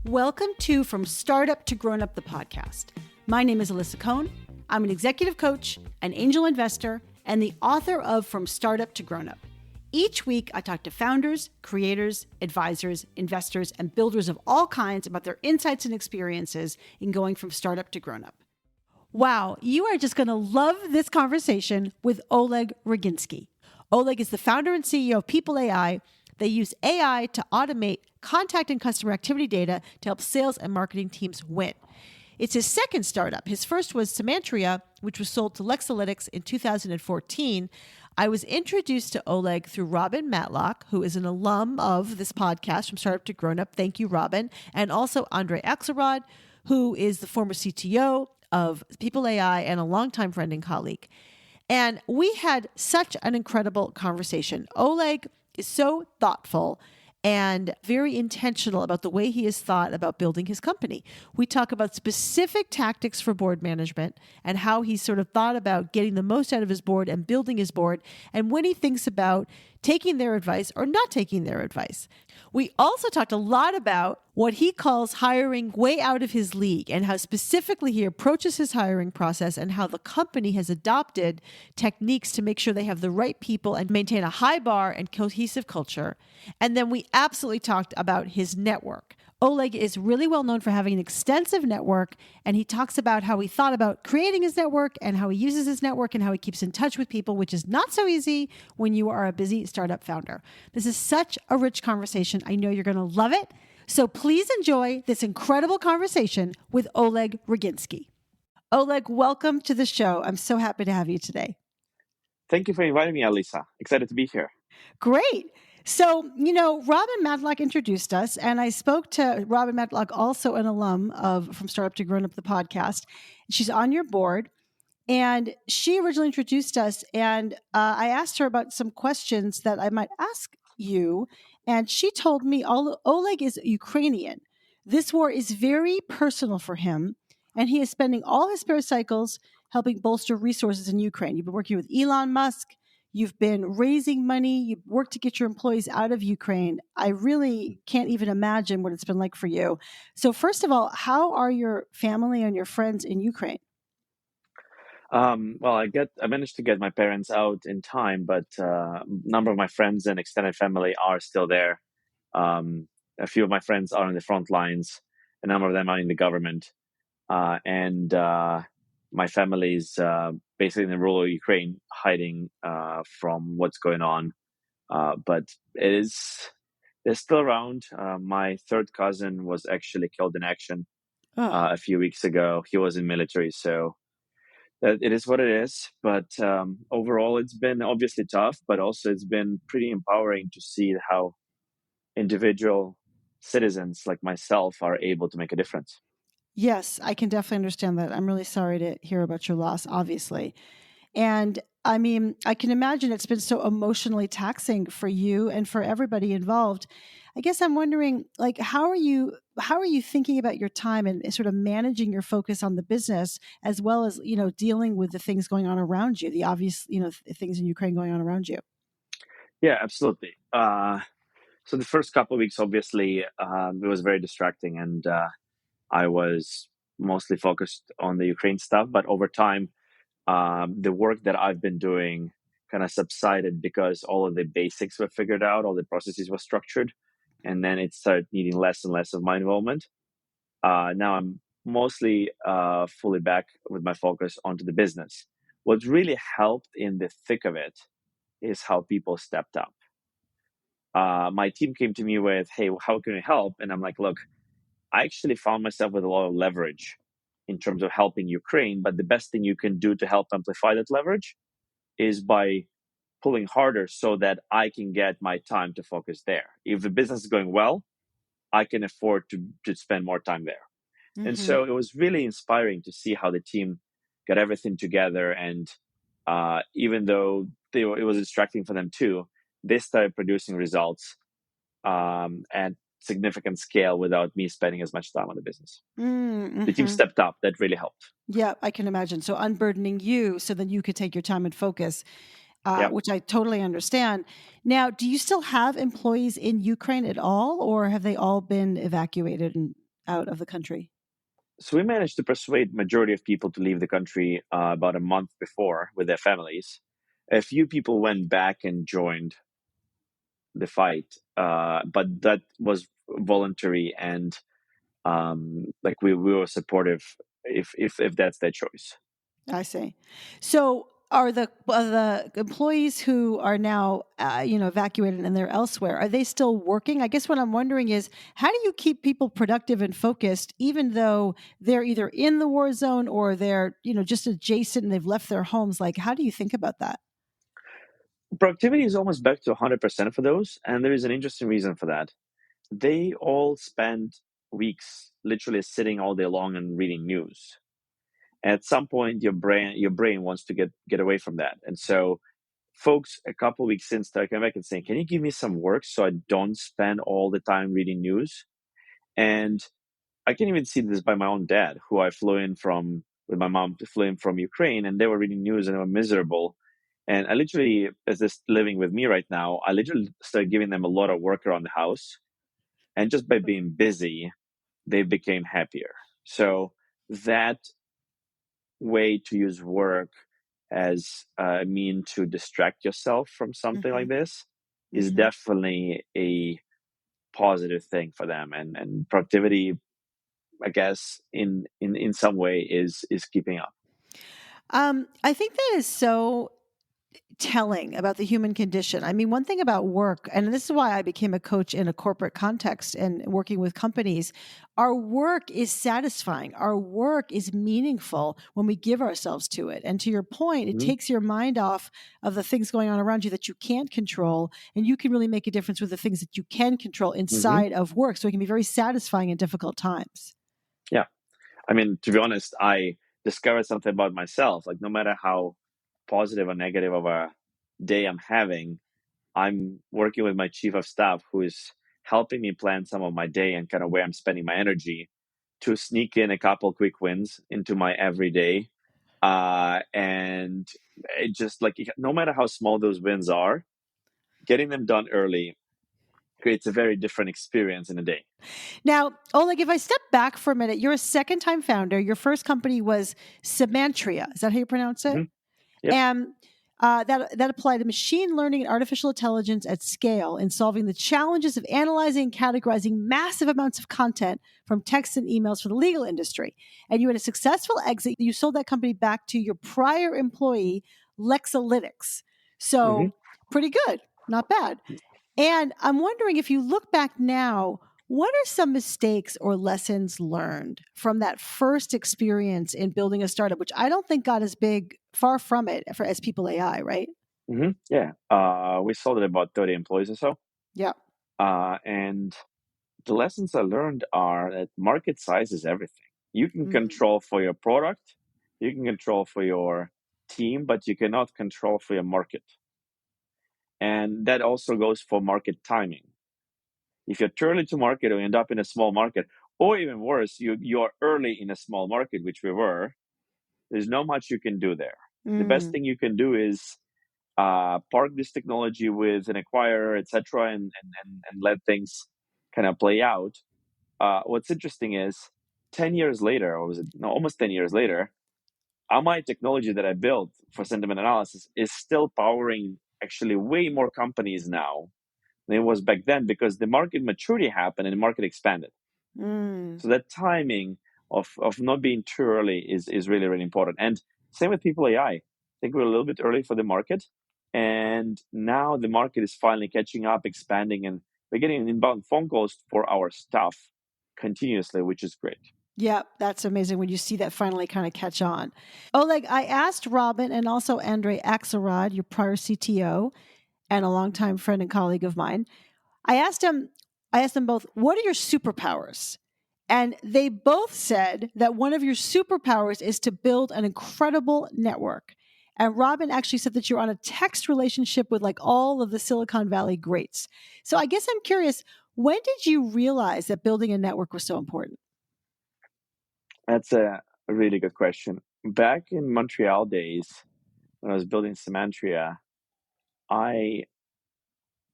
Welcome to From Startup to Grown Up, the podcast. My name is Alisa Cohn. I'm an executive coach, an angel investor, and the author of From Startup to Grown Up. Each week, I talk to founders, creators, advisors, investors, and builders of all kinds about their insights and experiences in going from startup to grown up. Wow, you are just going to love this conversation with Oleg Rogynskyy. Oleg is the founder and CEO of People.ai. They use AI to automate contact and customer activity data to help sales and marketing teams win. It's his second startup. His first was Semantria, which was sold to Lexalytics in 2014. I was introduced to Oleg through Robin Matlock, who is an alum of this podcast, From Startup to Grown Up. Thank you, Robin. And also Andre Axelrod, who is the former CTO of People.ai and a longtime friend and colleague. And we had such an incredible conversation. Oleg is so thoughtful and very intentional about the way he has thought about building his company. We talk about specific tactics for board management and how he sort of thought about getting the most out of his board and building his board, and when he thinks about taking their advice or not taking their advice. We also talked a lot about what he calls hiring way out of his league and how specifically he approaches his hiring process and how the company has adopted techniques to make sure they have the right people and maintain a high bar and cohesive culture. And then we absolutely talked about his network. Oleg is really well known for having an extensive network, and he talks about how he thought about creating his network and how he uses his network and how he keeps in touch with people, which is not so easy when you are a busy startup founder. This is such a rich conversation. I know you're going to love it. So please enjoy this incredible conversation with Oleg Rogynskyy. Oleg, welcome to the show. I'm so happy to have you today. Thank you for inviting me, Alisa. Excited to be here. Great. So, Robin Matlock introduced us, and I spoke to Robin Matlock, also an alum of From Startup to Grown Up, the podcast. She's on your board, and she originally introduced us, and I asked her about some questions that I might ask you, and she told me Oleg is Ukrainian. This war is very personal for him, and he is spending all his spare cycles helping bolster resources in Ukraine. You've been working with Elon Musk. You've been raising money. You've worked to get your employees out of Ukraine. I really can't even imagine what it's been like for you. So first of all, how are your family and your friends in Ukraine? Well, I managed to get my parents out in time, but a number of my friends and extended family are still there. A few of my friends are on the front lines. A number of them are in the government. And my family is basically in the rural Ukraine, hiding from what's going on. But they're still around. My third cousin was actually killed in action a few weeks ago. He was in military, so it is what it is. But overall, it's been obviously tough, but also it's been pretty empowering to see how individual citizens like myself are able to make a difference. Yes, I can definitely understand that. I'm really sorry to hear about your loss, obviously. And I mean, I can imagine it's been so emotionally taxing for you and for everybody involved. I guess I'm wondering, like, how are you thinking about your time and sort of managing your focus on the business as well as, dealing with the things going on around you, the obvious, things in Ukraine going on around you? Yeah, absolutely. So the first couple of weeks, obviously, it was very distracting, and I was mostly focused on the Ukraine stuff. But over time, the work that I've been doing kind of subsided because all of the basics were figured out, all the processes were structured, and then it started needing less and less of my involvement. Now I'm mostly fully back with my focus onto the business. What really helped in the thick of it is how people stepped up. My team came to me with, "Hey, how can we help?" And I'm like, "Look, I actually found myself with a lot of leverage in terms of helping Ukraine, but the best thing you can do to help amplify that leverage is by pulling harder so that I can get my time to focus there. If the business is going well, I can afford to spend more time there." Mm-hmm. And so it was really inspiring to see how the team got everything together. And even though it was distracting for them too, they started producing results at significant scale without me spending as much time on the business. Mm-hmm. The team stepped up. That really helped. Yeah, I can imagine. So unburdening you so that you could take your time and focus, which I totally understand. Now, do you still have employees in Ukraine at all, or have they all been evacuated? And out of the country? So we managed to persuade majority of people to leave the country about a month before with their families. A few people went back and joined the fight, but that was voluntary, and like we were supportive if that's their choice. I see. So are the employees who are now evacuated and they're elsewhere, are they still working? I guess what I'm wondering is, how do you keep people productive and focused even though they're either in the war zone or they're just adjacent and they've left their homes? Like, how do you think about that? Productivity is almost back to 100% for those, and there is an interesting reason for that. They all spend weeks literally sitting all day long and reading news. At some point, your brain wants to get away from that, and so folks a couple weeks in start coming back and saying, "Can you give me some work so I don't spend all the time reading news?" And I can even see this by my own dad, who I flew in from with my mom, flew in from Ukraine, and they were reading news and they were miserable. And I literally, as they're living with me right now, I literally started giving them a lot of work around the house. And just by being busy, they became happier. So that way to use work as a mean to distract yourself from something like Hmm. this is Hmm. definitely a positive thing for them. And productivity, I guess, in some way is keeping up. I think that is so telling about the human condition. I mean, one thing about work, and this is why I became a coach in a corporate context and working with companies, our work is satisfying. Our work is meaningful when we give ourselves to it. And to your point, it Hmm. takes your mind off of the things going on around you that you can't control. And you can really make a difference with the things that you can control Hmm. inside of work. So it can be very satisfying in difficult times. Yeah. I mean, to be honest, I discovered something about myself. Like, no matter how positive or negative of a day I'm having, I'm working with my chief of staff who is helping me plan some of my day and kind of where I'm spending my energy to sneak in a couple quick wins into my everyday. And it just like, no matter how small those wins are, getting them done early creates a very different experience in a day. Now, Oleg, if I step back for a minute, you're a second time founder. Your first company was Semantria. Is that how you pronounce it? Hmm. Yep. And that applied to machine learning and artificial intelligence at scale in solving the challenges of analyzing and categorizing massive amounts of content from texts and emails for the legal industry. And you had a successful exit. You sold that company back to your prior employee, Lexalytics. Hmm. So pretty good, not bad. And I'm wondering, if you look back now, what are some mistakes or lessons learned from that first experience in building a startup, which I don't think got as big, far from it, for as People AI, right? Hmm. Yeah. We sold it about 30 employees or so. Yeah. And the lessons I learned are that market size is everything. You can Mm. control for your product, you can control for your team, but you cannot control for your market. And that also goes for market timing. If you're too early to market or you end up in a small market, or even worse, you're early in a small market, which we were, there's not much you can do there. The best Mm. thing you can do is park this technology with an acquirer, etc., and let things kind of play out. What's interesting is 10 years later, or was it no, almost 10 years later, my technology that I built for sentiment analysis is still powering actually way more companies now than it was back then because the market maturity happened and the market expanded. Mm. So that timing of not being too early is really, really important. And same with People AI. I think we're a little bit early for the market. And now the market is finally catching up, expanding, and we're getting inbound phone calls for our stuff continuously, which is great. Yeah, that's amazing when you see that finally kind of catch on. Oleg, I asked Robin and also Andre Axelrod, your prior CTO and a longtime friend and colleague of mine, I asked him, I asked them both, what are your superpowers? And they both said that one of your superpowers is to build an incredible network. And Robin actually said that you're on a text relationship with like all of the Silicon Valley greats. So I guess I'm curious, when did you realize that building a network was so important? That's a really good question. Back in Montreal days, when I was building Semantria, I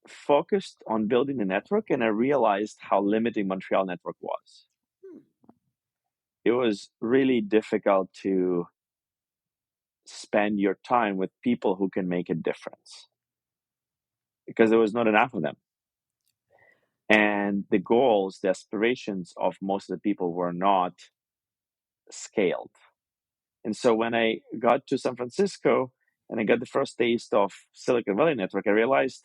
focused on building the network and I realized how limiting Montreal network was. it was really difficult to spend your time with people who can make a difference because there was not enough of them. And the goals, the aspirations of most of the people were not scaled. And so when I got to San Francisco and I got the first taste of Silicon Valley network, I realized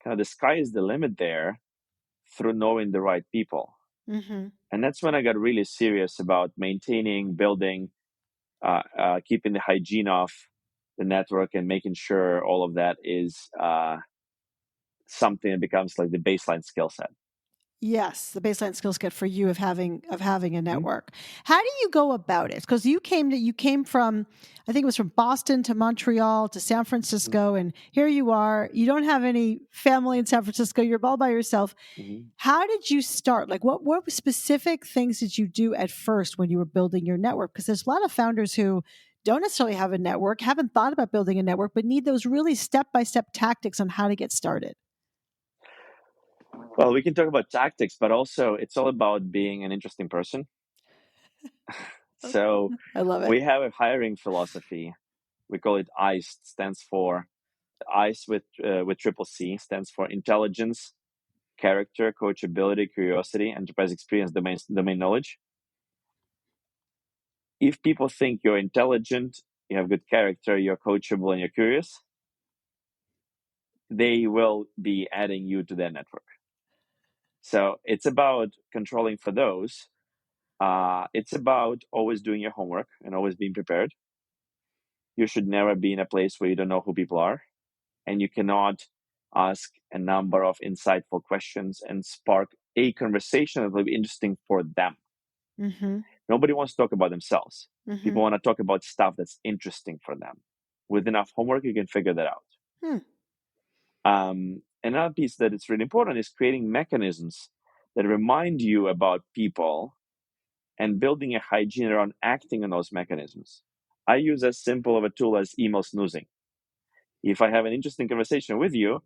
kind of the sky is the limit there through knowing the right people. Mm-hmm. And that's when I got really serious about maintaining, building, keeping the hygiene of the network and making sure all of that is something that becomes like the baseline skill set. Yes, the baseline skill set for you of having a Mhm. network. How do you go about it? Because you came from, I think it was from Boston to Montreal to San Francisco, and here you are. You don't have any family in San Francisco. You're all by yourself. Mhm. How did you start? Like, what specific things did you do at first when you were building your network? Because there's a lot of founders who don't necessarily have a network, haven't thought about building a network, but need those really step by step tactics on how to get started. Well, we can talk about tactics, but also it's all about being an interesting person. So I love it. we have a hiring philosophy. We call it ICE. Stands for ICE with triple C. Stands for intelligence, character, coachability, curiosity, enterprise experience, domain knowledge. If people think you're intelligent, you have good character, you're coachable, and you're curious, they will be adding you to their network. So it's about controlling for those. It's about always doing your homework and always being prepared. You should never be in a place where you don't know who people are, and you cannot ask a number of insightful questions and spark a conversation that will be interesting for them. Mm-hmm. Nobody wants to talk about themselves. Mm-hmm. People want to talk about stuff that's interesting for them. With enough homework, you can figure that out. Hmm. Another piece that is really important is creating mechanisms that remind you about people and building a hygiene around acting on those mechanisms. I use as simple of a tool as email snoozing. If I have an interesting conversation with you,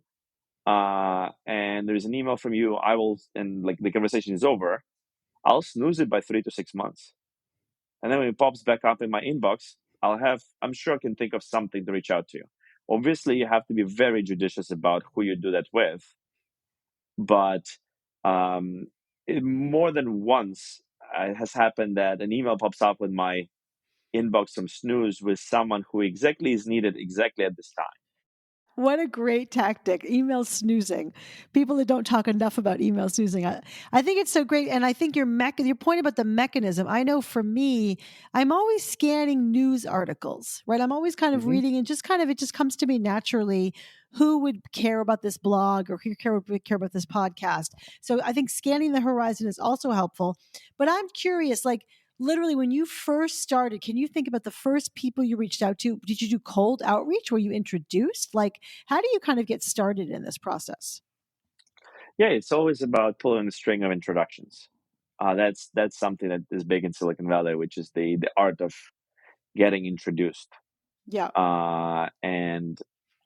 and there's an email from you, and like the conversation is over, I'll snooze it by 3 to 6 months. And then when it pops back up in my inbox, I'm sure I can think of something to reach out to you. Obviously, you have to be very judicious about who you do that with. But more than once, it has happened that an email pops up in my inbox from snooze with someone who exactly is needed exactly at this time. What a great tactic, email snoozing. People that don't talk enough about email snoozing. I think it's so great. And I think your point about the mechanism, I know for me, I'm always scanning news articles, right? I'm always kind of Mm-hmm. reading and just kind of, it just comes to me naturally. Who would care about this blog or would care about this podcast? So I think scanning the horizon is also helpful. But I'm curious, like, literally when you first started, can you think about the first people you reached out to? Did you do cold outreach? Were you introduced? Like, how do you kind of get started in this process? Yeah, it's always about pulling a string of introductions. That's something that is big in Silicon Valley, which is the art of getting introduced. Yeah. And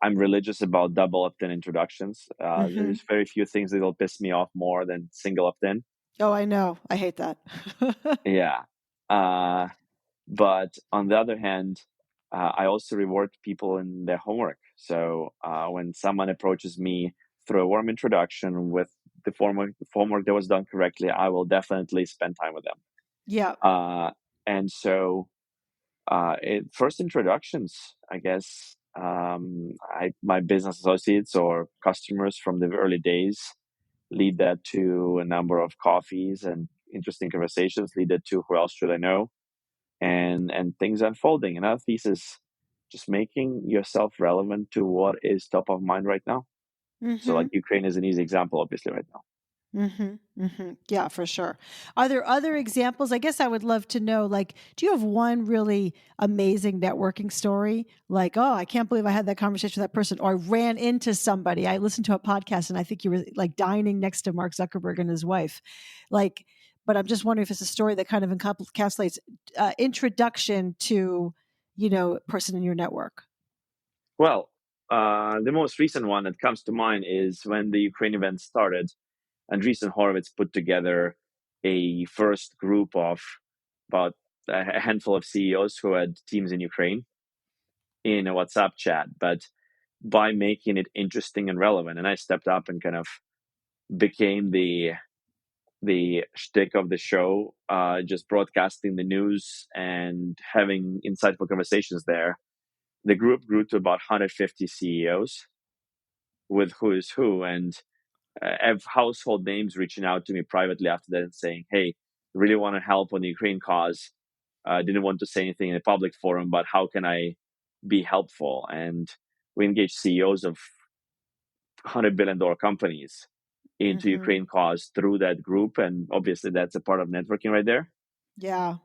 I'm religious about double opt-in introductions. Hmm. There's very few things that will piss me off more than single opt-in. Oh, I know. I hate that. Yeah. Uh, but on the other hand, I also reward people in their homework. So when someone approaches me through a warm introduction with the homework that was done correctly, I will definitely spend time with them. Yeah. Uh, and so first introductions, I guess, my business associates or customers from the early days lead that to a number of coffees and interesting conversations, lead that to who else should I know, and things unfolding. Another piece is just making yourself relevant to what is top of mind right now. So Hmm. like Ukraine is an easy example, obviously, right now. Yeah, for sure. Are there other examples? I guess I would love to know, like, do you have one really amazing networking story? Like, oh, I can't believe I had that conversation with that person, or I ran into somebody. I listened to a podcast and I think you were like dining next to Mark Zuckerberg and his wife. Like, but I'm just wondering if it's a story that kind of encapsulates introduction to, person in your network. Well, the most recent one that comes to mind is when the Ukraine event started. Andreessen Horowitz put together a first group of about a handful of CEOs who had teams in Ukraine in a WhatsApp chat, but by making it interesting and relevant. And I stepped up and kind of became the shtick of the show, just broadcasting the news and having insightful conversations there. The group grew to about 150 CEOs with who is who, and have household names reaching out to me privately after that and saying, "Hey, really want to help on the Ukraine cause. Didn't want to say anything in a public forum, but how can I be helpful?" And we engaged CEOs of $100 billion companies into Mm-hmm. Ukraine cause through that group, and obviously that's a part of networking right there. Yeah.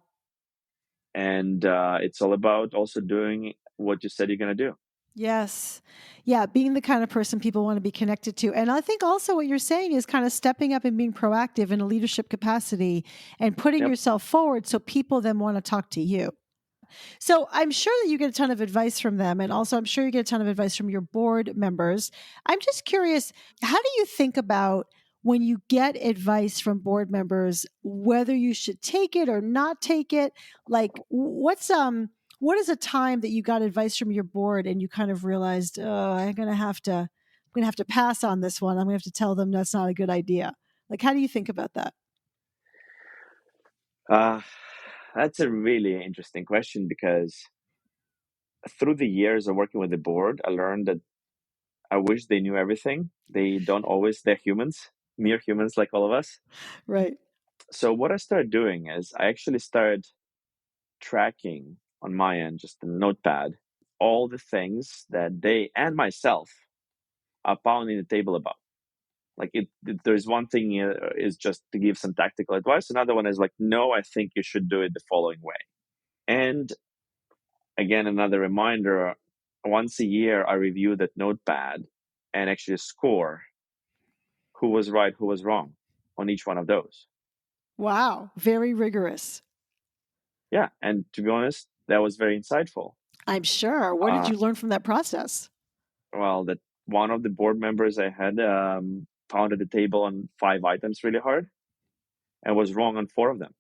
And it's all about also doing what you said you're going to do. Yes. Yeah. Being the kind of person people want to be connected to. And I think also what you're saying is kind of stepping up and being proactive in a leadership capacity and putting Yep. yourself forward so people then want to talk to you. So I'm sure that you get a ton of advice from them. And also, I'm sure you get a ton of advice from your board members. I'm just curious, how do you think about when you get advice from board members, whether you should take it or not take it? Like, what is a time that you got advice from your board and you kind of realized, oh, I'm gonna have to pass on this one. I'm gonna have to tell them that's not a good idea. Like, how do you think about that? Uh, that's a really interesting question, because through the years of working with the board, I learned that I wish they knew everything. They don't always, they're humans, mere humans like all of us. Right. So what I started doing is I actually started tracking on my end, just a notepad, all the things that they and myself are pounding the table about. Like there's one thing is just to give some tactical advice. Another one is like, no, I think you should do it the following way. And again, another reminder, once a year, I review that notepad and actually score who was right, who was wrong on each one of those. Wow. Very rigorous. Yeah. And to be honest, that was very insightful. I'm sure. What did Uh, you learn from that process? well, that one of the board members I had pounded the table on 5 items really hard and was wrong on 4 of them.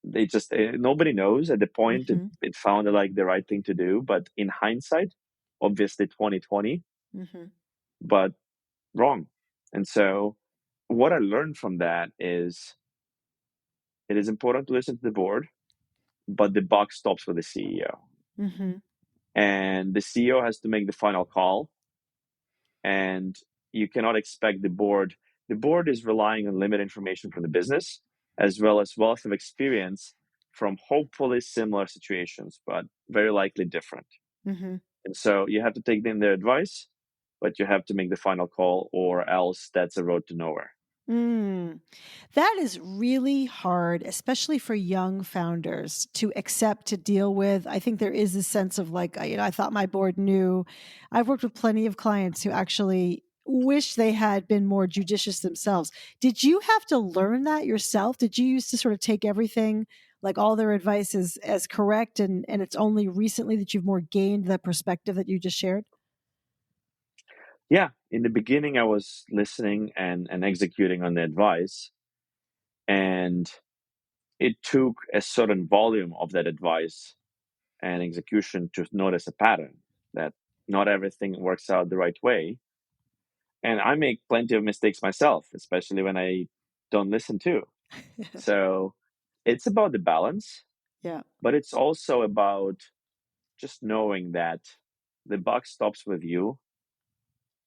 They just, nobody knows at the point Mm-hmm. it founded like the right thing to do. But in hindsight, obviously 2020, Mm-hmm. but wrong. And so what I learned from that is it is important to listen to the board, but the buck stops with the CEO. Mm-hmm. And the CEO has to make the final call. And you cannot expect the board. The board is relying on limited information from the business, as well as wealth of experience from hopefully similar situations, but very likely different. Mm-hmm. And so you have to take in their advice, but you have to make the final call, or else that's a road to nowhere. Mm. That is really hard, especially for young founders to accept, to deal with. I think there is a sense of like, I thought my board knew. I've worked with plenty of clients who actually wish they had been more judicious themselves. Did you have to learn that yourself? Did you used to sort of take everything, like all their advice as correct, and it's only recently that you've more gained that perspective that you just shared? Yeah, in the beginning, I was listening and executing on the advice. And it took a certain volume of that advice and execution to notice a pattern that not everything works out the right way. And I make plenty of mistakes myself, especially when I don't listen to. So it's about the balance, Yeah. but it's also about just knowing that the buck stops with you.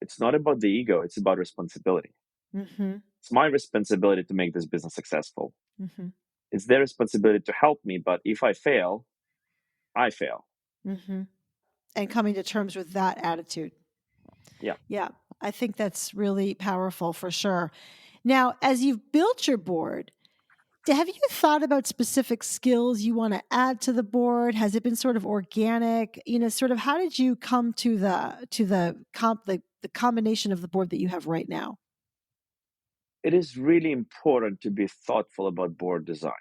It's not about the ego, it's about responsibility. Mm-hmm. It's my responsibility to make this business successful. Mm-hmm. It's their responsibility to help me, but if I fail, I fail. Mm-hmm. And coming to terms with that attitude. Yeah. Yeah, I think that's really powerful for sure. Now, as you've built your board, have you thought about specific skills you want to add to the board? Has it been sort of organic? Sort of how did you come to the combination of the board that you have right now? It is really important to be thoughtful about board design.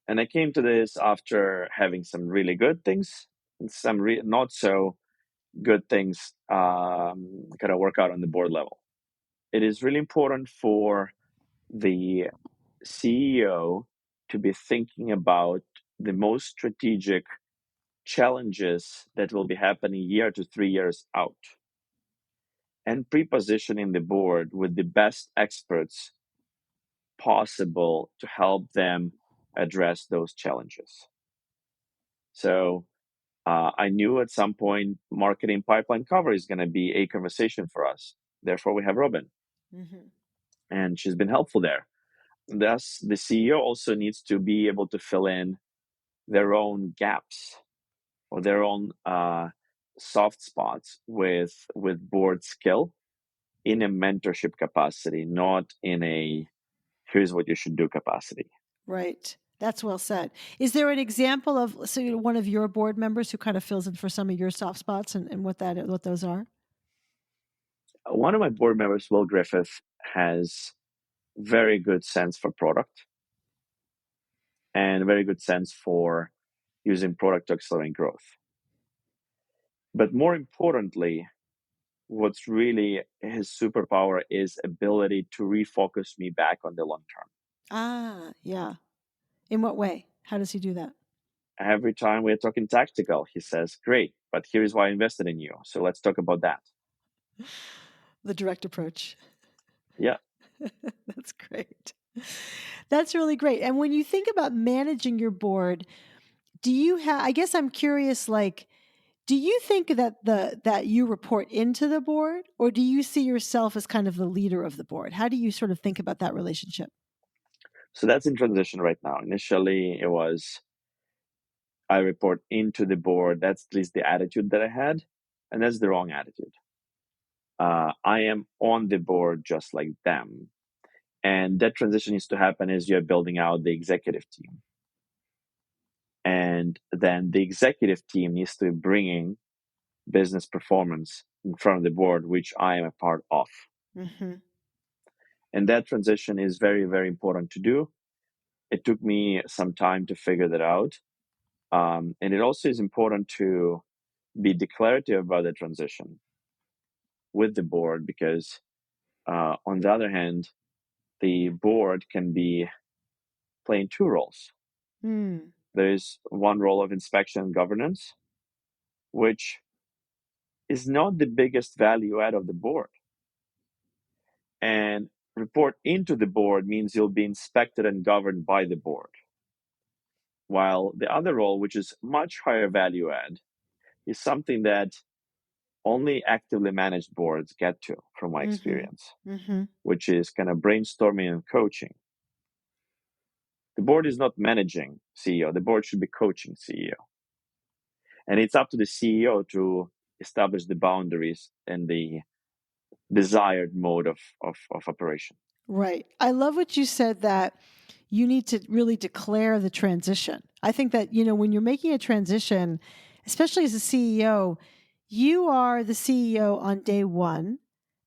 And I came to this after having some really good things and some not so good things kind of work out on the board level. It is really important for the CEO to be thinking about the most strategic challenges that will be happening year to 3 years out, and pre-positioning the board with the best experts possible to help them address those challenges. So I knew at some point marketing pipeline cover is going to be a conversation for us. Therefore, we have Robin, and she's been helpful there. Thus, the CEO also needs to be able to fill in their own gaps or their own soft spots with board skill in a mentorship capacity, not in a here's what you should do capacity. Right. That's well said. Is there an example of one of your board members who kind of fills in for some of your soft spots and what those are? One of my board members, Will Griffith, has very good sense for product and very good sense for using product to accelerate growth. But more importantly, what's really his superpower is ability to refocus me back on the long term. Ah, yeah. In what way? How does he do that? Every time we're talking tactical, he says, great, but here's why I invested in you. So let's talk about that. The direct approach. Yeah. That's great. That's really great. And when you think about managing your board, I guess I'm curious, like, do you think that you report into the board, or do you see yourself as kind of the leader of the board? How do you sort of think about that relationship? So that's in transition right now. Initially, it was I report into the board. That's at least the attitude that I had. And that's the wrong attitude. I am on the board just like them. And that transition needs to happen as you're building out the executive team. And then the executive team needs to be bringing business performance in front of the board, which I am a part of. Mm-hmm. And that transition is very, very important to do. It took me some time to figure that out. And it also is important to be declarative about the transition with the board because, on the other hand, the board can be playing two roles. There's one role of inspection and governance, which is not the biggest value add of the board. And report into the board means you'll be inspected and governed by the board. While the other role, which is much higher value add, is something that only actively managed boards get to, from my experience, which is kind of brainstorming and coaching. The board is not managing CEO. The board should be coaching CEO. And it's up to the CEO to establish the boundaries and the desired mode of operation. Right. I love what you said, that you need to really declare the transition. I think that, when you're making a transition, especially as a CEO, you are the CEO on day one.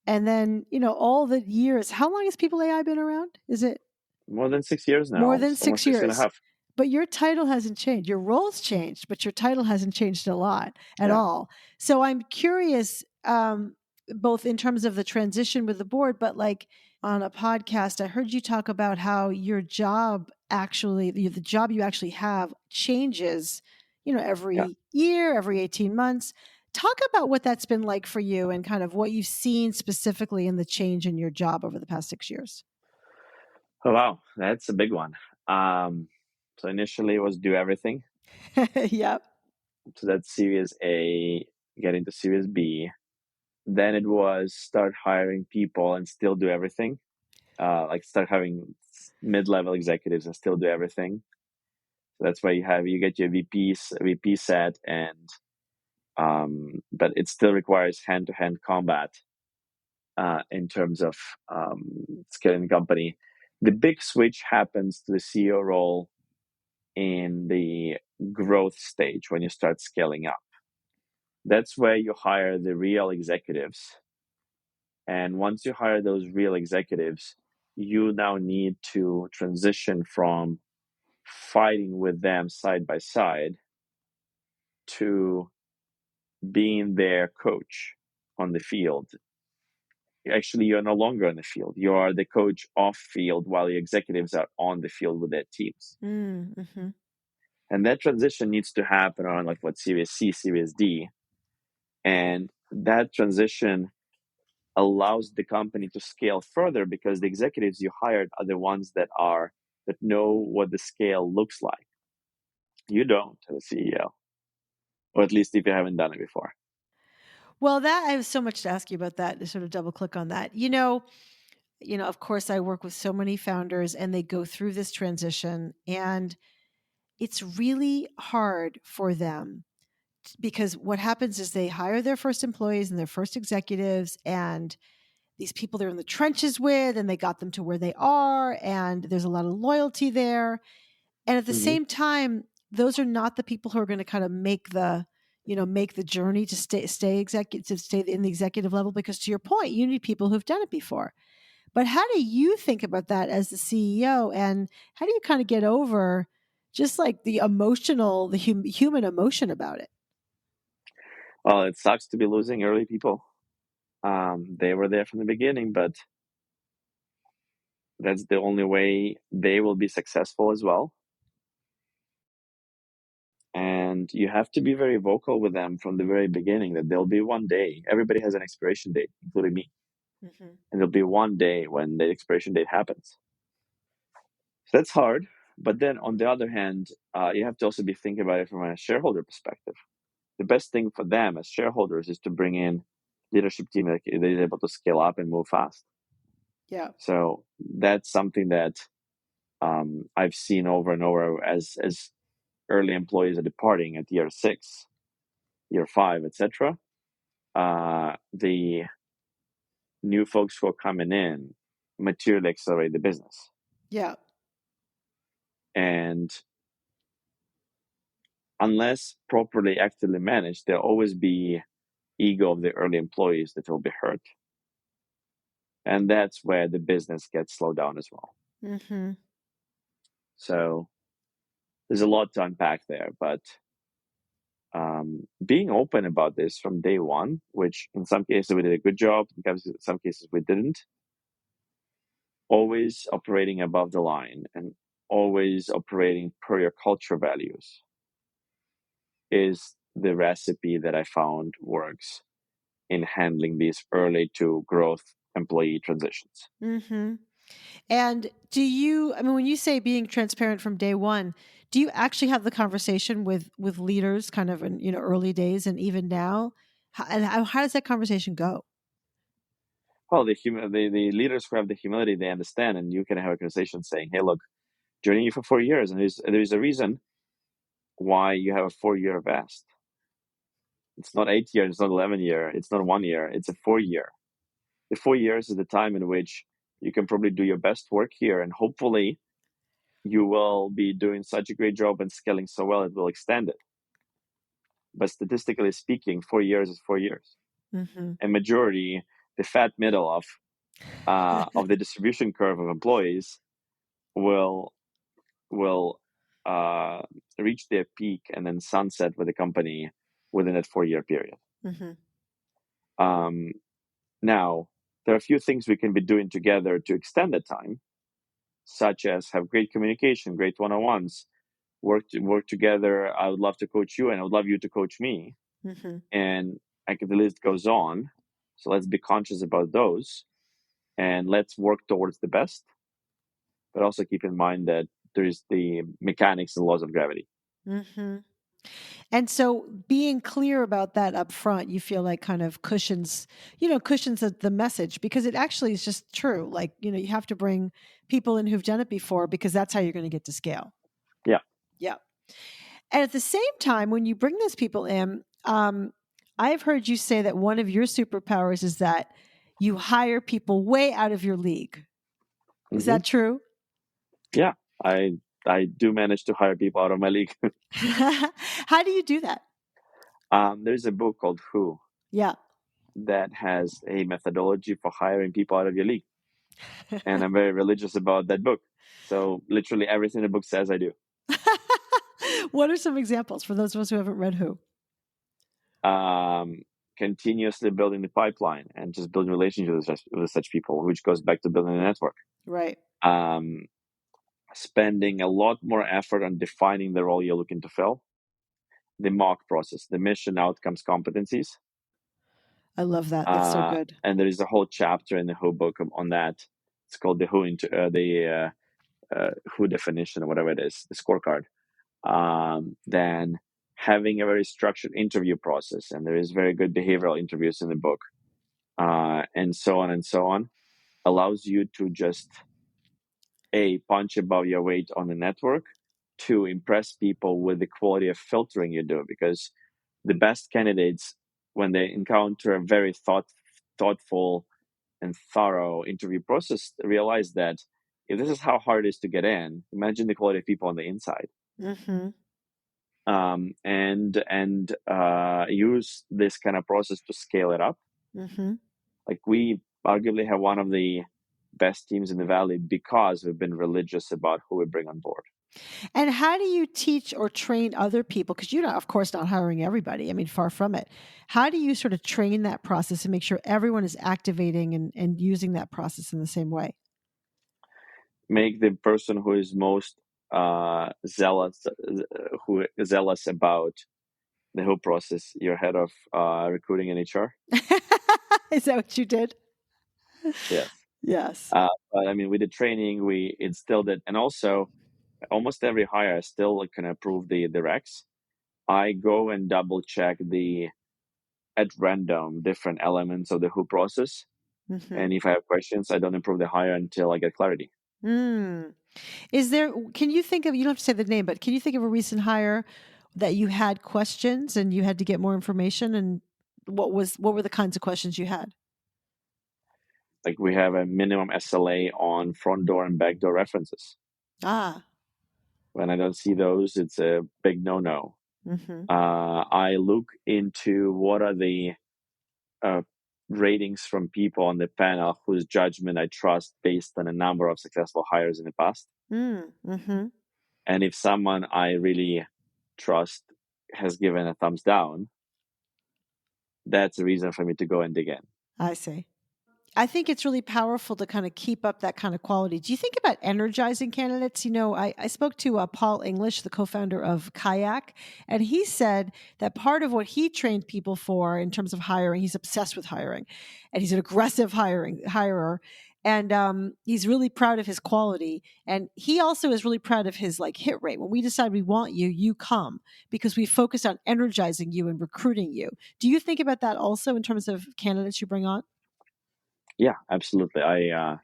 And then, all the years. How long has People.ai been around? Is it more than 6 years now? More than almost 6 years. 6.5 years. But your title hasn't changed. Your role's changed, but your title hasn't changed a lot at all. So I'm curious, both in terms of the transition with the board, but like on a podcast, I heard you talk about how your job actually, the job you actually have changes, every year, every 18 months. Talk about what that's been like for you and kind of what you've seen specifically in the change in your job over the past 6 years. Oh, wow. That's a big one. So initially it was do everything. Yep. So that's Series A, get into Series B. Then it was start hiring people and still do everything. Like start having mid-level executives and still do everything. So that's why you get your VP set, and but it still requires hand-to-hand combat in terms of scaling the company. The big switch happens to the CEO role in the growth stage when you start scaling up. That's where you hire the real executives. And once you hire those real executives, you now need to transition from fighting with them side by side to being their coach on the field actually you're no longer in the field. You are the coach off field while the executives are on the field with their teams. Mm-hmm. And that transition needs to happen around like what, Series C, Series D. And that transition allows the company to scale further because the executives you hired are the ones that know what the scale looks like. You don't as a CEO, or at least if you haven't done it before. Well, that I have so much to ask you about that, to sort of double click on that. Of course, I work with so many founders and they go through this transition, and it's really hard for them because what happens is they hire their first employees and their first executives, and these people they're in the trenches with, and they got them to where they are, and there's a lot of loyalty there. And at the Mm-hmm. same time, those are not the people who are going to kind of make the journey to stay executive, to stay in the executive level, because to your point, you need people who've done it before. But how do you think about that as the CEO, and how do you kind of get over just like the emotional, the human emotion about it? Well, it sucks to be losing early people. They were there from the beginning, but that's the only way they will be successful as well. And you have to be very vocal with them from the very beginning that there'll be one day, everybody has an expiration date, including me. Mm-hmm. And there'll be one day when the expiration date happens. So that's hard. But then on the other hand, you have to also be thinking about it from a shareholder perspective. The best thing for them as shareholders is to bring in leadership team that is able to scale up and move fast. Yeah. So that's something that I've seen over and over as early employees are departing at year 6, year 5, etc. The new folks who are coming in materially accelerate the business. Yeah. And unless properly actively managed, there'll always be ego of the early employees that will be hurt. And that's where the business gets slowed down as well. Mm-hmm. So there's a lot to unpack there, but being open about this from day one, which in some cases we did a good job, in some cases we didn't, always operating above the line and always operating per your culture values is the recipe that I found works in handling these early to growth employee transitions. Mm-hmm. And when you say being transparent from day one, do you actually have the conversation with leaders kind of in, early days and even now? How does that conversation go? Well, the leaders who have the humility, they understand, and you can have a conversation saying, "Hey, look, joining you for 4 years, and there's a reason why you have a 4-year vest. It's not 8 years, it's not 11 year, it's not 1 year, it's a 4-year. The 4 years is the time in which you can probably do your best work here, and hopefully you will be doing such a great job and scaling so well it will extend it. But statistically speaking, 4 years is 4 years. Mm-hmm. And majority, the fat middle of the distribution curve of employees will uh, reach their peak and then sunset with the company within that 4-year period. Mm-hmm. Now, there are a few things we can be doing together to extend the time, such as have great communication, great one-on-ones, work together. I would love to coach you, and I would love you to coach me. Mm-hmm. And the list goes on. So let's be conscious about those, and let's work towards the best. But also keep in mind that there's the mechanics and laws of gravity. Mm-hmm. And so being clear about that up front, you feel like kind of cushions the message, because it actually is just true. Like, you have to bring people in who've done it before, because that's how you're going to get to scale. Yeah. Yeah. And at the same time, when you bring those people in, I've heard you say that one of your superpowers is that you hire people way out of your league. Is Mm-hmm. that true? Yeah. I do manage to hire people out of my league. How do you do that? There's a book called Who. Yeah. That has a methodology for hiring people out of your league. And I'm very religious about that book. So literally everything the book says, I do. What are some examples for those of us who haven't read Who? continuously building the pipeline and just building relationships with such people, which goes back to building a network. Right. Um, Spending a lot more effort on defining the role you're looking to fill, the mock process, the mission, outcomes, competencies. I love that. That's so good. And there is a whole chapter in the Who book on that. It's called the Who definition, or whatever it is, the scorecard. Then having a very structured interview process, and there is very good behavioral interviews in the book, and so on and so on, allows you to just punch above your weight on the network, to impress people with the quality of filtering you do, because the best candidates, when they encounter a very thoughtful and thorough interview process, realize that if this is how hard it is to get in, imagine the quality of people on the inside. Mm-hmm. And use this kind of process to scale it up. Mm-hmm. Like, we arguably have one of the best teams in the valley because we've been religious about who we bring on board. And how do you teach or train other people? Because you're not, of course, not hiring everybody. I mean, far from it. How do you sort of train that process and make sure everyone is activating and using that process in the same way? Make the person who is most zealous about the whole process your head of recruiting and HR. Is that what you did? Yes. Yes. But I mean, we did training, we instilled it, and also almost every hire I still can approve the recs. I go and double check at random different elements of the who process. Mm-hmm. And if I have questions, I don't improve the hire until I get clarity. Mm. Can you think of, you don't have to say the name, but can you think of a recent hire that you had questions and you had to get more information? And what were the kinds of questions you had? Like, we have a minimum SLA on front door and back door references. Ah. When I don't see those, it's a big no-no. Mm-hmm. I look into what are the uh, ratings from people on the panel whose judgment I trust based on a number of successful hires in the past. Mm-hmm. And if someone I really trust has given a thumbs down, that's a reason for me to go and dig in. I see. I think it's really powerful to kind of keep up that kind of quality. Do you think about energizing candidates? You know, I spoke to Paul English, the co-founder of Kayak, and he said that part of what he trained people for in terms of hiring, he's obsessed with hiring, and he's an aggressive hirer, and he's really proud of his quality. And he also is really proud of his like hit rate. When we decide we want you, you come because we focus on energizing you and recruiting you. Do you think about that also in terms of candidates you bring on? Yeah, absolutely. I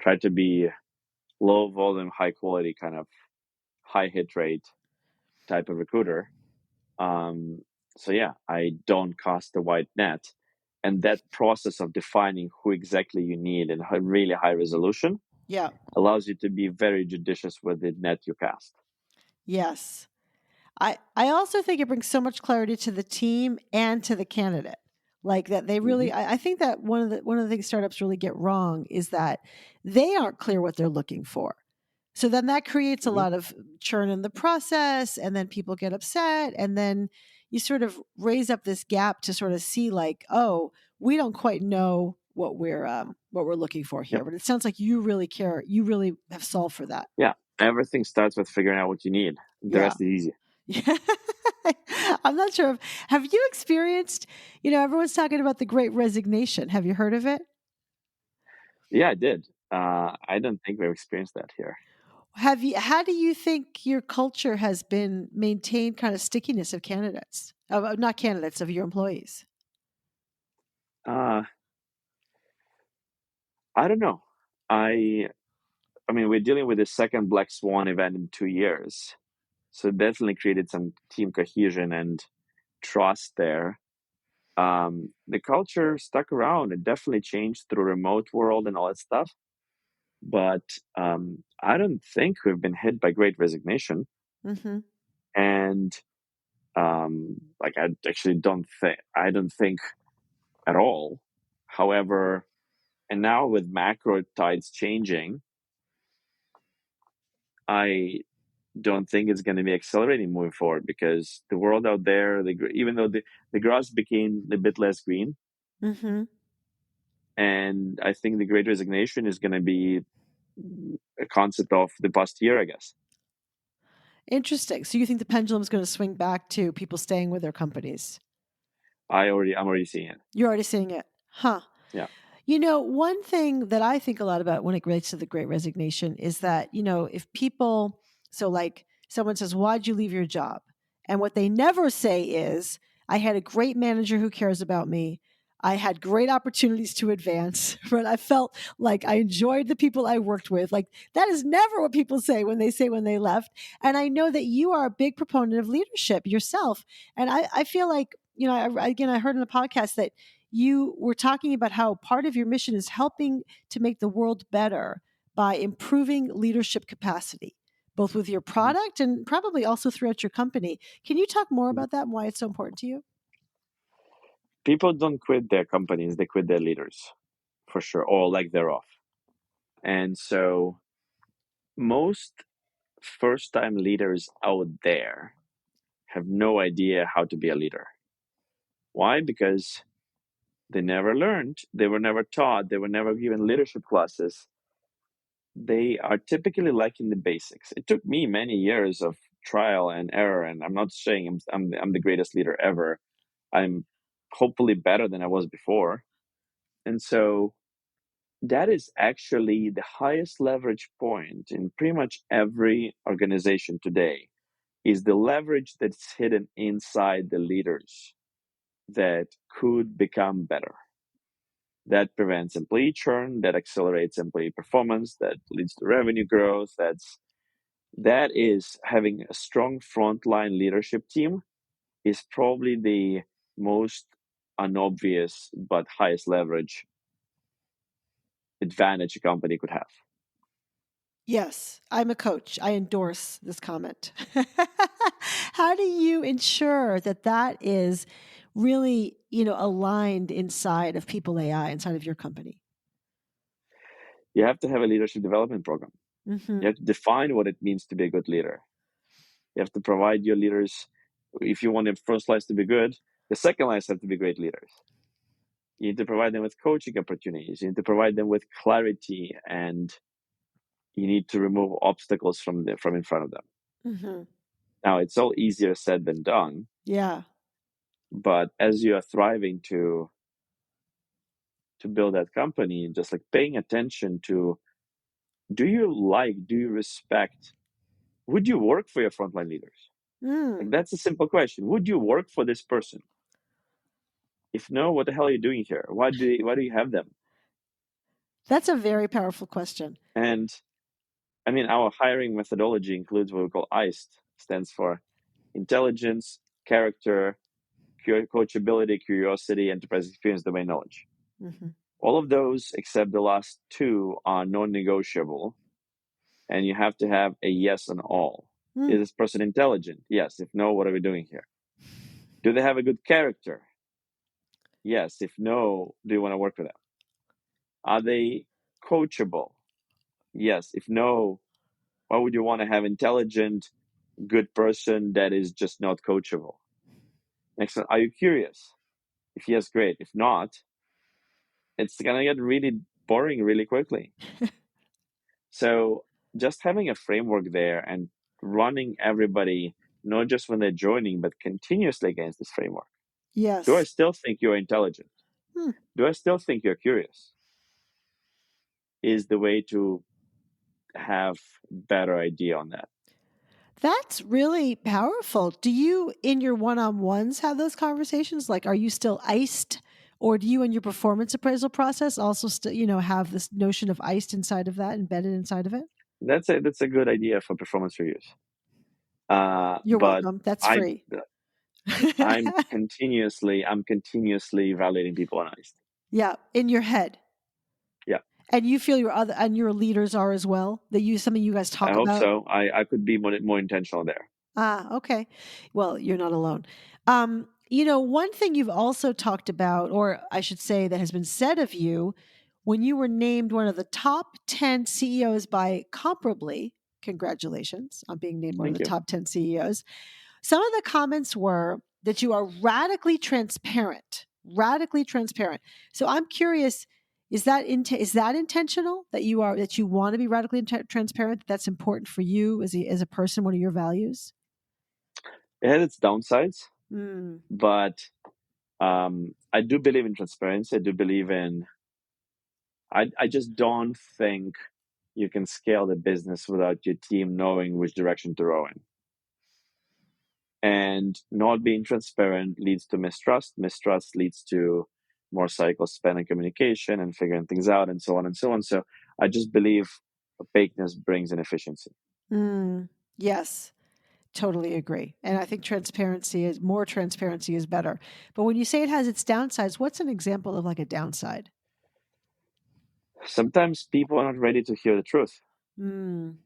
try to be low volume, high quality, kind of high hit rate type of recruiter. Um, so yeah, I don't cast a wide net. And that process of defining who exactly you need in really high resolution Yeah. allows you to be very judicious with the net you cast. Yes. I also think it brings so much clarity to the team and to the candidate. Like that they Mm-hmm. really I think that one of the things startups really get wrong is that they aren't clear what they're looking for. So then that creates a Mm-hmm. lot of churn in the process and then people get upset and then you sort of raise up this gap to sort of see like, oh, we don't quite know what we're looking for here. Yep. But it sounds like you really care. You really have solved for that. Yeah. Everything starts with figuring out what you need. The Yeah. rest is easy. Yeah. I'm not sure. Have you experienced, everyone's talking about the great resignation. Have you heard of it? Yeah, I did. I don't think we've experienced that here. How do you think your culture has been maintained kind of stickiness of candidates, of not candidates, of your employees? Uh, I don't know. I mean, we're dealing with the second Black Swan event in 2 years. So it definitely created some team cohesion and trust there. The culture stuck around. It definitely changed through remote world and all that stuff. But I don't think we've been hit by great resignation. Mm-hmm. And like, I actually I don't think at all. However, and now with macro tides changing, I don't think it's going to be accelerating moving forward, because the world out there, even though the grass became a bit less green, Mm-hmm. and I think the Great Resignation is going to be a concept of the past year, I guess. Interesting. So you think the pendulum is going to swing back to people staying with their companies? I'm already seeing it. You're already seeing it. Huh. Yeah. One thing that I think a lot about when it relates to the Great Resignation is that, if people, so like someone says, why'd you leave your job? And what they never say is, I had a great manager who cares about me. I had great opportunities to advance, but I felt like I enjoyed the people I worked with. Like that is never what people say when they left. And I know that you are a big proponent of leadership yourself. And I feel like, I heard in a podcast that you were talking about how part of your mission is helping to make the world better by improving leadership capacity, both with your product and probably also throughout your company. Can you talk more about that and why it's so important to you? People don't quit their companies, they quit their leaders, for sure, or like they're off. And so most first time leaders out there have no idea how to be a leader. Why? Because they never learned, they were never taught, they were never given leadership classes. They are typically lacking the basics. It took me many years of trial and error, and I'm not saying I'm the greatest leader ever. I'm hopefully better than I was before. And so that is actually the highest leverage point in pretty much every organization today, is the leverage that's hidden inside the leaders that could become better. That prevents employee churn, that accelerates employee performance, that leads to revenue growth. That is having a strong frontline leadership team is probably the most unobvious but highest leverage advantage a company could have. Yes, I'm a coach. I endorse this comment. How do you ensure that that is really, aligned inside of People.ai, inside of your company? You have to have a leadership development program. Mm-hmm. You have to define what it means to be a good leader. You have to provide your leaders, if you want the first lines to be good, the second lines have to be great leaders. You need to provide them with coaching opportunities. You need to provide them with clarity, and you need to remove obstacles from in front of them. Mm-hmm. Now, it's all easier said than done, Yeah. but as you are thriving to build that company, just like paying attention to, do you respect, would you work for your frontline leaders? Like, Mm. that's a simple question. Would you work for this person? If no, what the hell are you doing here? Why do you have them? That's a very powerful question. And I mean, our hiring methodology includes what we call ICE, stands for intelligence, character, coachability, curiosity, enterprise experience, domain knowledge. Mm-hmm. All of those, except the last two, are non-negotiable, and you have to have a yes on all. Mm. Is this person intelligent? Yes. If no, what are we doing here? Do they have a good character? Yes. If no, do you want to work with them? Are they coachable? Yes. If no, why would you want to have intelligent, good person that is just not coachable? Next one, are you curious? If yes, great. If not, it's gonna get really boring really quickly. So just having a framework there and running everybody, not just when they're joining, but continuously against this framework. Do I Yes. still think you're intelligent? Hmm. Do I still think you're curious? Is the way to have better idea on that. That's really powerful. Do you, in your one on ones, have those conversations? Like, are you still iced? Or do you, in your performance appraisal process, also still, have this notion of iced inside of that, embedded inside of it? That's a good idea for performance reviews. You're But welcome. That's I free. I'm continuously evaluating people on ICE. Yeah, in your head. Yeah, And you feel your leaders are as well? That something you guys I talk hope about? so. I could be more intentional there. Ah, okay. Well, you're not alone. One thing you've also talked about, or I should say that has been said of you, when you were named one of the top 10 CEOs by Comparably, Congratulations on being named one of Thank the you. top 10 CEOs. Some of the comments were that you are radically transparent. Radically transparent. So I'm curious, is that intentional that you want to be radically transparent? That's important for you as a person. What are your values? It had its downsides, Mm. but I do believe in transparency. I do believe in. I just don't think you can scale the business without your team knowing which direction to row in. And not being transparent leads to mistrust. Mistrust leads to more cycles spent in communication and figuring things out, and so on and so on. So I just believe opaqueness brings inefficiency. Mm. Yes. Totally agree. And I think more transparency is better. But when you say it has its downsides, what's an example of like a downside? Sometimes people are not ready to hear the truth. Mm.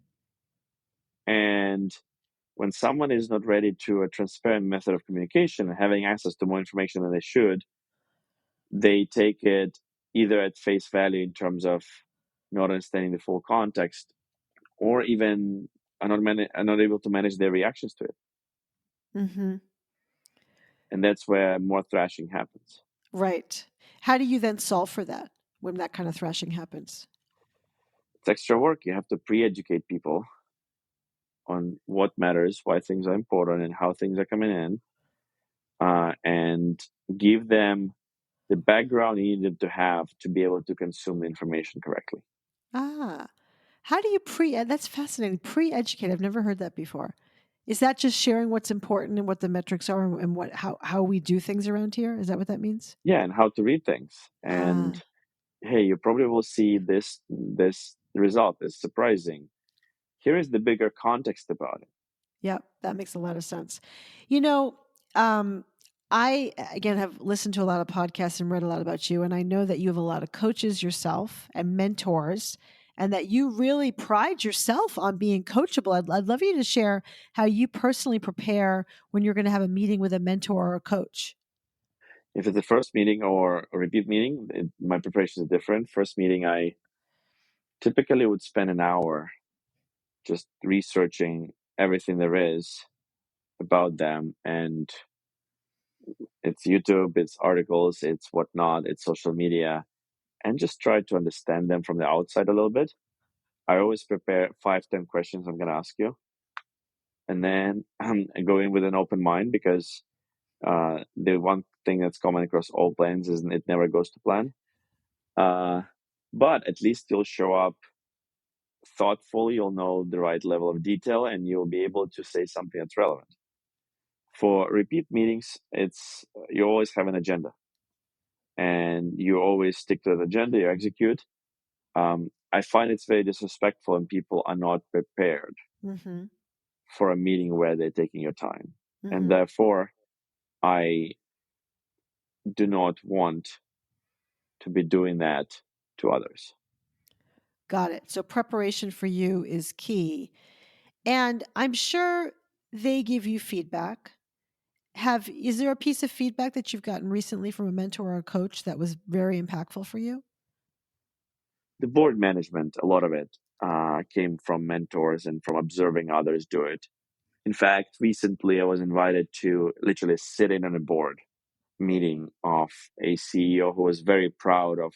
And when someone is not ready to a transparent method of communication and having access to more information than they should, they take it either at face value in terms of not understanding the full context, or even are not able to manage their reactions to it. Hmm. And that's where more thrashing happens. Right. How do you then solve for that when that kind of thrashing happens? It's extra work. You have to pre-educate people on what matters, why things are important, and how things are coming in, and give them the background you need them to have to be able to consume the information correctly. Ah, how do you that's fascinating. Pre-educate. I've never heard that before. Is that just sharing what's important and what the metrics are and how we do things around here? Is that what that means? Yeah, and how to read things. And Ah, hey, you probably will see this result is surprising. Here is the bigger context about it. yeah, that makes a lot of sense. You know, um, I again have listened to a lot of podcasts and read a lot about you, and I know that you have a lot of coaches yourself and mentors, and that you really pride yourself on being coachable. I'd love you to share how you personally prepare when you're going to have a meeting with a mentor or a coach. If it's the first meeting or a repeat meeting, my preparation is different. First meeting, I typically would spend an hour just researching everything there is about them. And it's YouTube, it's articles, it's whatnot, it's social media, and just try to understand them from the outside a little bit. I always prepare 5, 10 questions I'm going to ask you. And then I go in with an open mind, because the one thing that's common across all plans is it never goes to plan. Uh, but at least you'll show up thoughtful, you'll know the right level of detail, and you'll be able to say something that's relevant. For repeat meetings, it's you always have an agenda, and you always stick to the agenda, you execute. I find it's very disrespectful when people are not prepared Mm-hmm. for a meeting where they're taking your time. And Mm-hmm. therefore, I do not want to be doing that to others. Got it. So preparation for you is key, and I'm sure they give you feedback. Is there a piece of feedback that you've gotten recently from a mentor or a coach that was very impactful for you? The board management, a lot of it came from mentors and from observing others do it. In fact, recently I was invited to literally sit in on a board meeting of a CEO who was very proud of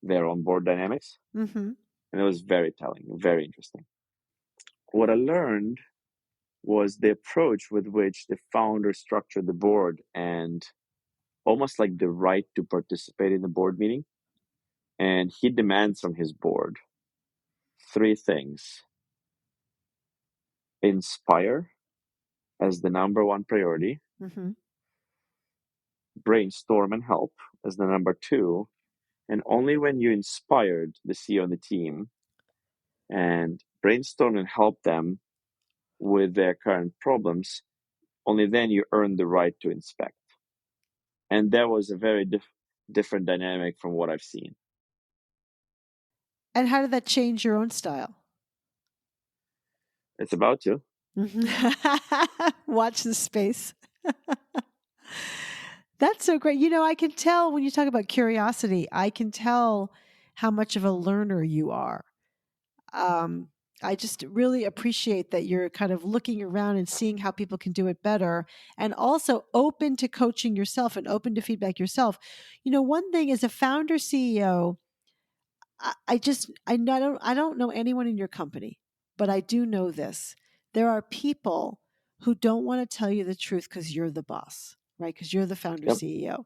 their own board dynamics. Mm-hmm. And it was very telling, very interesting. What I learned was the approach with which the founder structured the board, and almost like the right to participate in the board meeting. And he demands from his board 3 things: inspire as the number one priority, Mm-hmm. brainstorm and help as the number two. And only when you inspired the CEO and the team and brainstorm and help them with their current problems, only then you earn the right to inspect. And that was a very different dynamic from what I've seen. And how did that change your own style? It's about to. Watch the space. That's so great. I can tell when you talk about curiosity, I can tell how much of a learner you are. Um, I just really appreciate that you're kind of looking around and seeing how people can do it better, and also open to coaching yourself and open to feedback yourself. One thing as a founder CEO, I don't know anyone in your company, but I do know this. There are people who don't want to tell you the truth because you're the boss, right? Because you're the founder Yep. CEO.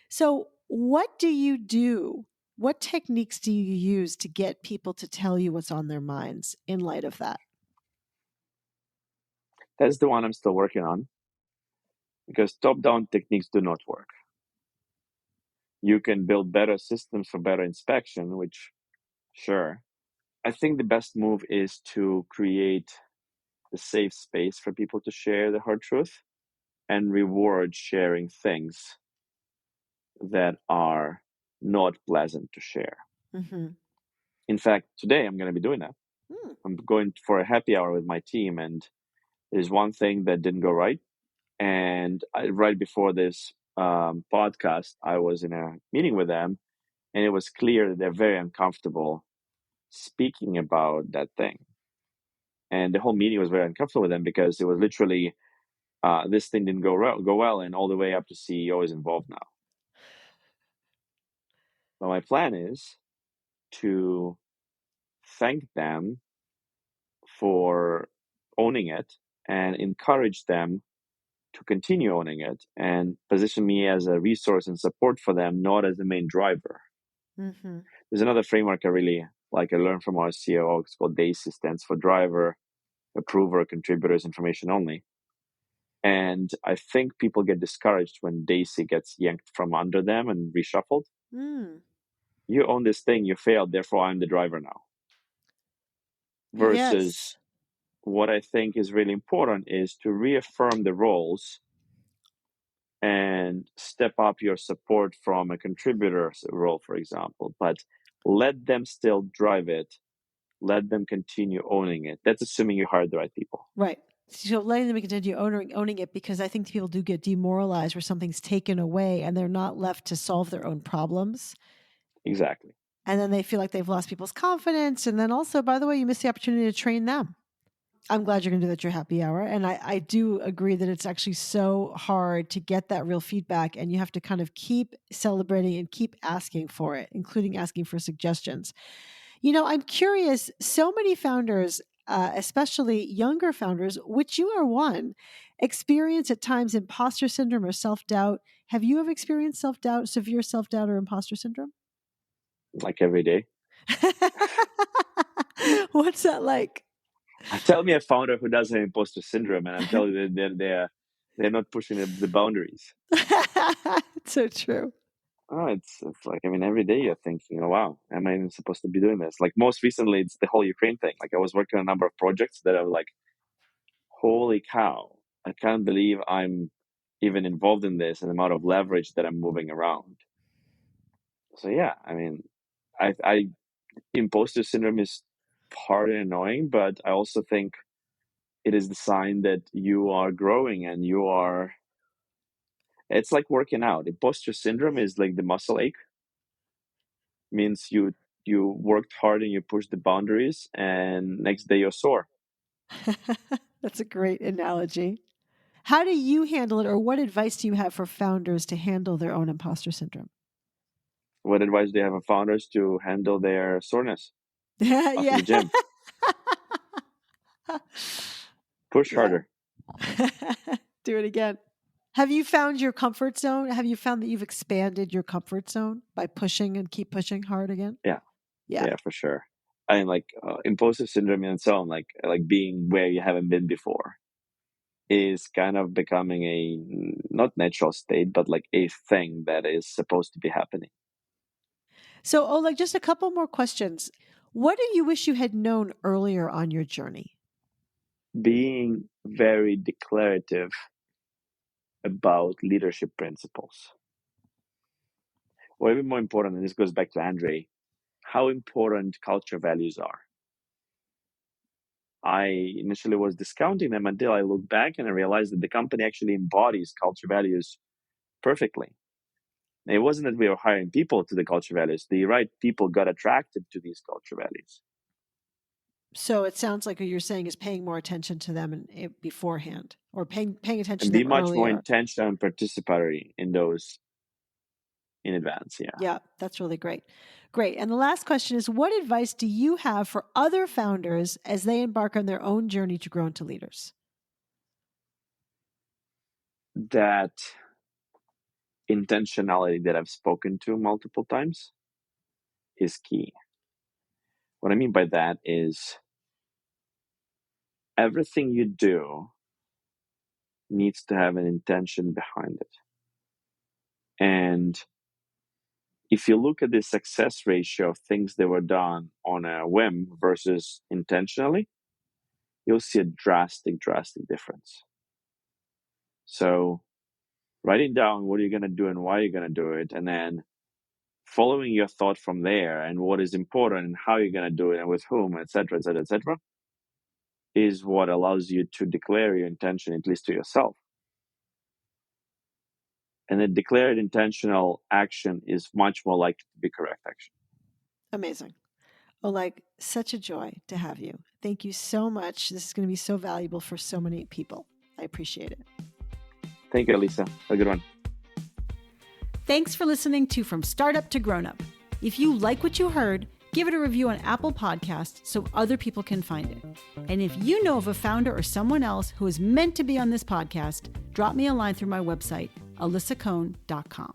So, what do you do? What techniques do you use to get people to tell you what's on their minds in light of that? That's the one I'm still working on, because top-down techniques do not work. You can build better systems for better inspection, which, sure. I think the best move is to create the safe space for people to share the hard truth and reward sharing things that are not pleasant to share. Mm-hmm. In fact, today I'm going to be doing that. Mm. I'm going for a happy hour with my team, and there's one thing that didn't go right. And right before this podcast, I was in a meeting with them, and it was clear that they're very uncomfortable speaking about that thing. And the whole meeting was very uncomfortable with them because it was literally this thing didn't go well, and all the way up to CEO is involved now. But my plan is to thank them for owning it and encourage them to continue owning it and position me as a resource and support for them, not as the main driver. Mm-hmm. There's another framework I really like. I learned from our COO. It's called DAISY, stands for Driver, Approver, Contributors, Information Only. And I think people get discouraged when DAISY gets yanked from under them and reshuffled. Mm. You own this thing, you failed, therefore I'm the driver now. Yes. Versus what I think is really important is to reaffirm the roles and step up your support from a contributor's role, for example, but let them still drive it. Let them continue owning it. That's assuming you hired the right people. Right. So letting them continue owning it, because I think people do get demoralized where something's taken away and they're not left to solve their own problems. Exactly. And then they feel like they've lost people's confidence. And then also, by the way, you miss the opportunity to train them. I'm glad you're going to do that at your happy hour. And I do agree that it's actually so hard to get that real feedback. And you have to kind of keep celebrating and keep asking for it, including asking for suggestions. I'm curious, so many founders, especially younger founders, which you are one, experience at times imposter syndrome or self doubt. Have you ever experienced self doubt, severe self doubt, or imposter syndrome? Like every day. What's that like? Tell me a founder who doesn't have imposter syndrome, and I'm telling you that they're not pushing the boundaries. It's so true. Oh, it's like, I mean, every day you're thinking, oh wow, am I even supposed to be doing this? Like, most recently, it's the whole Ukraine thing. Like, I was working on a number of projects that are like, holy cow, I can't believe I'm even involved in this and the amount of leverage that I'm moving around. So yeah, I mean, I imposter syndrome is hard and annoying, but I also think it is the sign that you are growing and you are. It's like working out. Imposter syndrome is like the muscle ache. Means you worked hard and you pushed the boundaries, and next day you're sore. That's a great analogy. How do you handle it, or what advice do you have for founders to handle their own imposter syndrome? What advice do you have for founders to handle their soreness after Yeah. the gym? Push Yeah. harder. Do it again. Have you found your comfort zone? Have you found that you've expanded your comfort zone by pushing and keep pushing hard again? Yeah, Yeah. yeah, for sure. I mean, like imposter syndrome in its own, like being where you haven't been before, is kind of becoming a not natural state, but like a thing that is supposed to be happening. So, Oleg, just a couple more questions. What do you wish you had known earlier on your journey? Being very declarative about leadership principles. Or even more important, and this goes back to Andre, how important culture values are. I initially was discounting them until I looked back and I realized that the company actually embodies culture values perfectly. And it wasn't that we were hiring people to the culture values. The right people got attracted to these culture values. So it sounds like what you're saying is paying more attention to them beforehand, or paying attention and to be them much more earlier. intentional and participatory in those in advance. Yeah. Yeah, that's really great. Great. And the last question is, what advice do you have for other founders as they embark on their own journey to grow into leaders? That intentionality that I've spoken to multiple times is key. What I mean by that is everything you do needs to have an intention behind it. And if you look at the success ratio of things that were done on a whim versus intentionally, you'll see a drastic difference. So writing down what you're going to do and why you're going to do it, and then following your thought from there and what is important and how you're going to do it and with whom, etc., is what allows you to declare your intention, at least to yourself. And a declared intentional action is much more likely to be correct action. Amazing. Oleg, such a joy to have you. Thank you so much. This is going to be so valuable for so many people. I appreciate it. Thank you, Alisa. Have a good one. Thanks for listening to From Startup to Grown Up. If you like what you heard, give it a review on Apple Podcasts so other people can find it. And if you know of a founder or someone else who is meant to be on this podcast, drop me a line through my website, alisacohn.com.